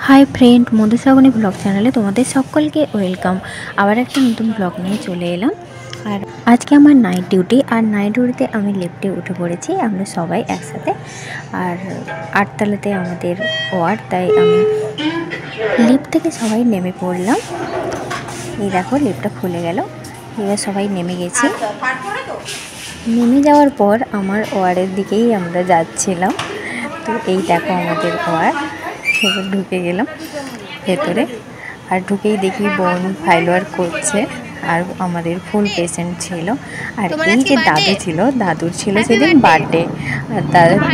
High friend Madhushravani blog चैनले तुम्हारे सकल के वेलकम आबार एक नतून ब्लग नहीं चले एलाम। और आज के हमार नाइट डिউটি और नाइट डिউটিতে আমি লিফটে উঠে পড়েছি আমরা সবাই একসাথে। আর 8 তলাতে আমাদের ওয়ার্ড, তাই আমি লিফট থেকে সবাই নেমে পড়লাম। এই দেখো লিফটটা খুলে গেল, এবার সবাই নেমে গেছি। নেমে যাওয়ার পর আমার ওয়ার্ডের দিকেই আমরা যাচ্ছিলাম। তো এই দেখো আমাদের ওয়ার্ড, এবার ঢুকে গেলাম ভেতরে। আর ঢুকেই দেখি বোন ফাইল ওয়ার্ক করছে আর আমাদের ফুল পেশেন্ট ছিল। আর এই যে দাদু ছিল, দাদুর ছিল সেদিন বার্থডে। আর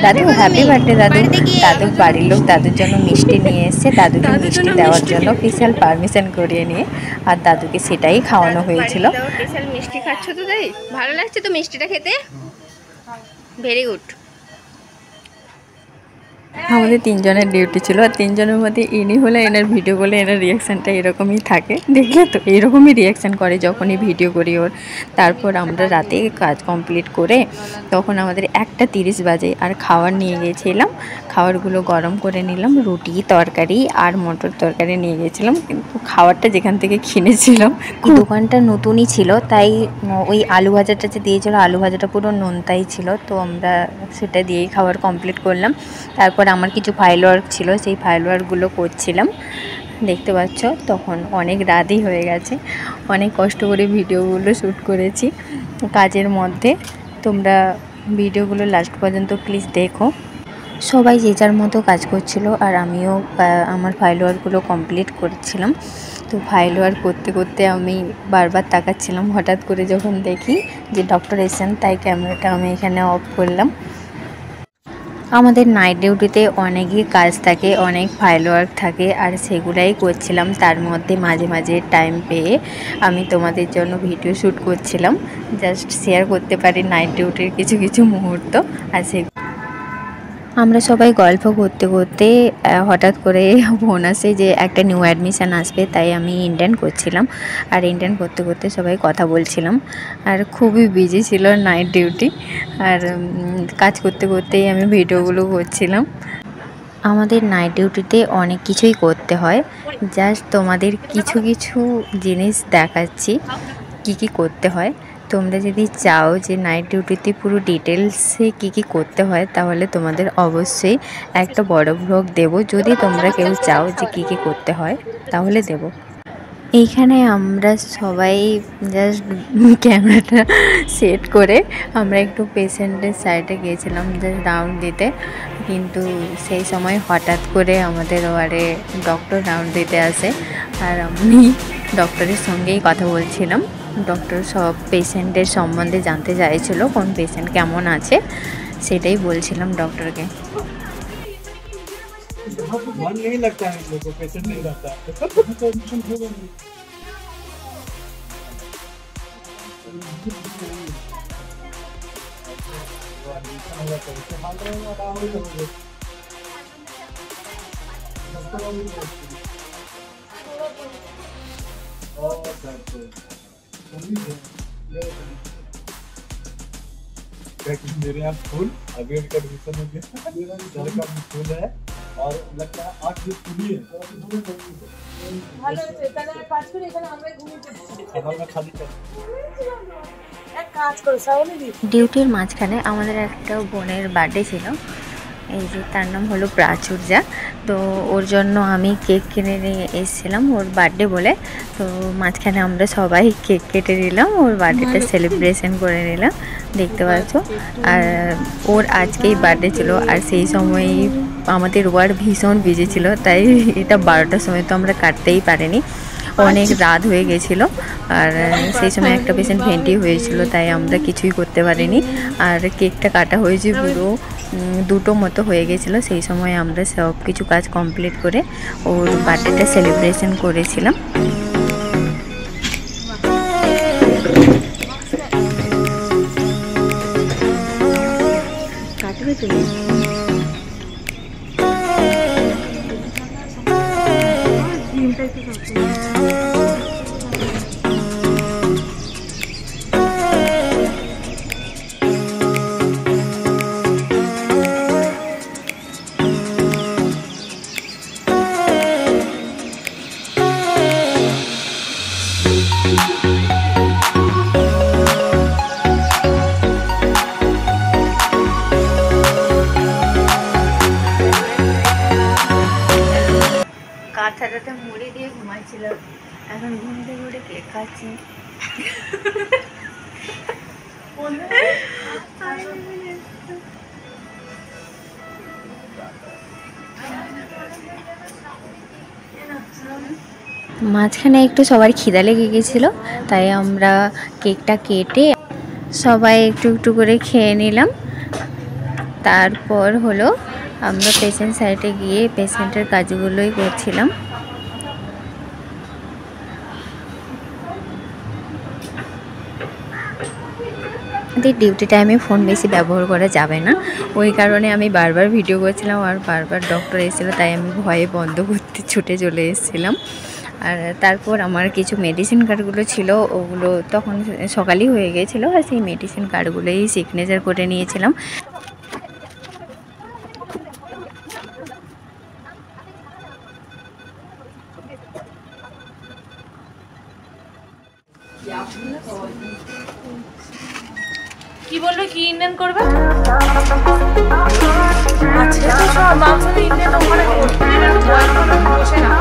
দাদু হ্যাপি বার্থডে দাদু। দাদুর বাড়ির লোক দাদুর জন্য মিষ্টি নিয়ে এসছে, দাদুকে মিষ্টি দেওয়ার জন্য স্পেশাল পারমিশন করিয়ে নিয়ে আর দাদুকে সেটাই খাওয়ানো হয়েছিল। স্পেশাল মিষ্টি খাচ্ছ তো তাই ভালো লাগছে তো মিষ্টিটা খেতে, ভেরি গুড। আমাদের তিনজনের ডিউটি ছিল আর তিনজনের মধ্যে ইনি হলে এনার ভিডিও করলে এনার রিয়াকশানটা এরকমই থাকে, দেখলে তো এরকমই রিয়াকশান করে যখনই ভিডিও করি ওর। তারপর আমরা রাতে কাজ কমপ্লিট করে তখন আমাদের 1:30 বাজে আর খাবার নিয়ে গিয়েছিলাম। খাবারগুলো গরম করে নিলাম, রুটি তরকারি আর মটর তরকারি নিয়ে গিয়েছিলাম। কিন্তু খাবারটা যেখান থেকে কিনেছিলাম দোকানটা নতুনই ছিল, তাই ওই আলু ভাজাটা যে দিয়েছিলো আলু ভাজাটা পুরো নোনতাই ছিল। তো আমরা সেটা দিয়েই খাবার কমপ্লিট করলাম। তারপর আমার কিছু ফাইল ওয়ার্ক ছিল, সেই ফাইল ওয়ার্কগুলো করছিলাম। দেখতে পাচ্ছ তখন অনেক রাতই হয়ে গেছে, অনেক কষ্ট করে ভিডিওগুলো শ্যুট করেছি কাজের মধ্যে। তোমরা ভিডিওগুলো লাস্ট পর্যন্ত প্লিজ দেখো। সবাই যে যার মতো কাজ করছিল আর আমিও আমার ফাইল ওয়ার্কগুলো কমপ্লিট করছিলাম। তো ফাইল ওয়ার্ক করতে করতে আমি বারবার তাকাচ্ছিলাম, হঠাৎ করে যখন দেখি যে ডক্টর এসেছেন তাই ক্যামেরাটা আমি এখানে অফ করলাম। আমাদের নাইট ডিউটিতে অনেকই কাজ থাকে, অনেক ফাইল ওয়ার্ক থাকে আর সেগুলাই করছিলাম। তার মধ্যে মাঝে মাঝে টাইম পেয়ে আমি তোমাদের জন্য ভিডিও শ্যুট করছিলাম, জাস্ট শেয়ার করতে পারি নাইট ডিউটির কিছু কিছু মুহূর্ত। আর সে আমরা সবাই গল্প করতে করতে হঠাৎ করে ফোন আসে যে একটা নিউ অ্যাডমিশান আসবে, তাই আমি ইন্টার্ন করছিলাম। আর ইন্টার্ন করতে করতে সবাই কথা বলছিলাম আর খুবই বিজি ছিল নাইট ডিউটি। আর কাজ করতে করতেই আমি ভিডিওগুলো করছিলাম। আমাদের নাইট ডিউটিতে অনেক কিছুই করতে হয়, জাস্ট তোমাদের কিছু কিছু জিনিস দেখাচ্ছি কি কি করতে হয়। তোমরা যদি চাও যে নাইট ডিউটিতে পুরো ডিটেলসে কি কি করতে হয় তাহলে তোমাদের অবশ্যই একটা বড় ব্লগ দেব। যদি তোমরা কেউ চাও যে কি কি করতে হয় তাহলে দেব। এইখানে আমরা সবাই জাস্ট ক্যামেরাটা সেট করে আমরা একটু পেশেন্টের সাইডে গিয়েছিলাম জাস্ট রাউন্ড দিতে। কিন্তু সেই সময় হঠাৎ করে আমাদের ওয়ার্ডে ডক্টর রাউন্ড দিতে আসে আর আমি ডক্টরের সঙ্গেই কথা বলছিলাম। ডক্টর সব পেশেন্টের সম্বন্ধে জানতে চাইছিল, কোন পেশেন্ট কেমন আছে সেটাই বলছিলাম ডক্টরকে। मन नहीं लगता है, लोगों को पेशेंट नहीं रहता है। मेरे यहाँ फूल अभी उनका एडमिशन हो गया, लड़का फूल है और लगता है 8 दिन पूरी है। ভালো আছে তাহলে 5 করে এখানে আমরা ঘুরে যাচ্ছি, আমরা খালি চল এক কাজ করো সাউনি দি। ডিউটির মাঝখানে আমাদের একটা বোনের বার্থডে ছিল, এই যে তার নাম হলো প্রাচুর্যা। তো ওর জন্য আমি কেক কিনে নিয়ে এসেছিলাম ওর বার্থডে বলে। তো মাঝখানে আমরা সবাই কেক কেটে নিলাম, ওর বার্থডেটা সেলিব্রেশন করে নিলাম, দেখতে পাচ্ছ। আর ওর আজকেই বার্থডে ছিল আর সেই সময় আমাদের ওয়ার্ড ভীষণ বিজি ছিল, তাই এটা 12টার সময় তো আমরা কাটতেই পারিনি, অনেক রাত হয়ে গেছিলো। আর সেই সময় একটা পেশেন্ট ভেন্টি হয়েছিল, তাই আমরা কিছুই করতে পারিনি। আর কেকটা কাটা হয়েছে পুরো 2টো মতো হয়ে গেছিলো। সেই সময় আমরা সব কিছু কাজ কমপ্লিট করে ওর বার্থডেটা সেলিব্রেশন করেছিলাম। কাটবে তুমি মাথাটাতে মুড়ি দিয়ে ঘুমাচ্ছিল, এখন ঘুম থেকে উঠে কেক খাচ্ছি। মাঝখানে একটু সবার খিদা লেগে গেছিলো, তাই আমরা কেকটা কেটে সবাই একটু একটু করে খেয়ে নিলাম। তারপর হলো আমরা পেশেন্ট সাইডে গিয়ে পেশেন্টের কাজগুলোই করছিলাম। ডিউটি টাইমে ফোন বেশি ব্যবহার করা যাবে না, ওই কারণে আমি বারবার ভিডিও করছিলাম আর বারবার ডক্টর এসেছিলো, তাই আমি ভয়ে বন্ধ করতে ছুটে চলে এসেছিলাম। আর তারপর আমার কিছু মেডিসিন কার্ডগুলো ছিল, ওগুলো তখন সকালেই হয়ে গিয়েছিলো, আর সেই মেডিসিন কার্ডগুলোই সিগনেচার করে নিয়েছিলাম। কি বলবে, কি ইন্ডিয়ান করবে? আচ্ছা তো সব মাংস ইন্ডিয়ান ওখানে বসে না।